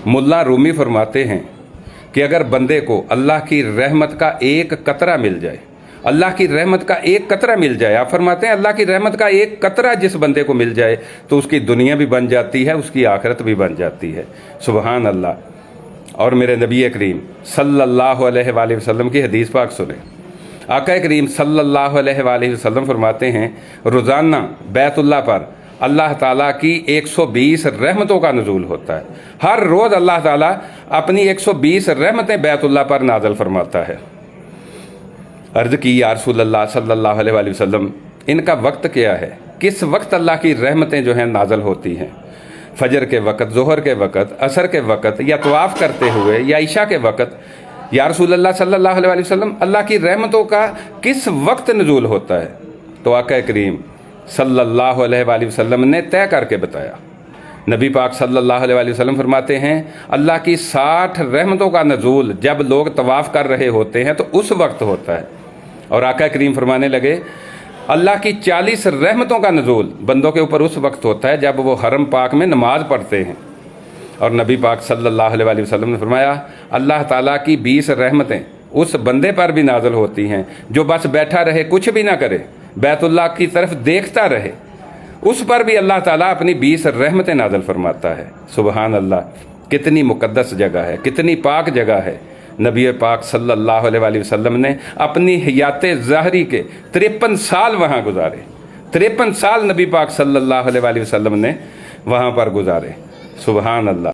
मुल्ला रूमी फरमाते हैं कि अगर बंदे को अल्लाह की रहमत का एक कतरा मिल जाए, अल्लाह की रहमत का एक कतरा मिल जाए, आप फरमाते हैं अल्लाह की रहमत का एक कतरा जिस बंदे को मिल जाए तो उसकी दुनिया भी बन जाती है, उसकी आखिरत भी बन जाती है। सुबहान अल्लाह। और मेरे नबी करीम सल्लल्लाहु अलैहि वसल्लम की हदीस पाक सुने। आका करीम सल्लल्लाहु अलैहि वसल्लम फरमाते हैं रोज़ाना बैतुल्लाह पर अल्लाह ताला की 120 रहमतों का नज़ूल होता है। हर रोज़ अल्लाह ताला अपनी 120 रहमतें बैतुल्लाह पर नाज़िल फरमाता है। अर्ज़ की या रसूलल्लाह सल्लल्लाहु अलैहि वसल्लम, इनका वक्त क्या है? किस वक्त अल्लाह की रहमतें जो हैं नाज़िल होती हैं? फजर के वक़्त, ज़ोहर के वक़्त, असर के वक़्त, या तवाफ़ करते हुए, या इशा के वक़्त? या रसूलल्लाह सल्लल्लाहु अलैहि वसल्लम, अल्लाह की रहमतों का किस वक्त नज़ूल होता है? तो आका करीम सल्लल्लाहु अलैहि वसल्लम ने तय करके बताया। नबी पाक सल्लल्लाहु अलैहि वसल्लम फरमाते हैं अल्लाह की 60 रहमतों का नज़ूल जब लोग तवाफ़ कर रहे होते हैं तो उस वक्त होता है। और आका करीम फरमाने लगे अल्लाह की 40 रहमतों का नज़ूल बंदों के ऊपर उस वक्त होता है जब वो हरम पाक में नमाज पढ़ते हैं। और नबी पाक सल्लल्लाहु अलैहि वसल्लम ने फरमाया अल्लाह ताला की 20 रहमतें उस बंदे पर भी नाज़िल होती हैं जो बस बैठा रहे, कुछ भी ना करे, बैतुल्लाह की तरफ देखता रहे, उस पर भी अल्लाह ताला अपनी 20 रहमतें नाज़िल फरमाता है। सुबहान अल्लाह। कितनी मुक़द्दस जगह है, कितनी पाक जगह है। नबी पाक सल्लल्लाहु अलैहि वसल्लम ने अपनी हयाते ज़ाहरी के 53 साल वहाँ गुजारे। 53 साल नबी पाक सल्लल्लाहु अलैहि वसल्लम ने वहाँ पर गुजारे। सुबहान अल्लाह।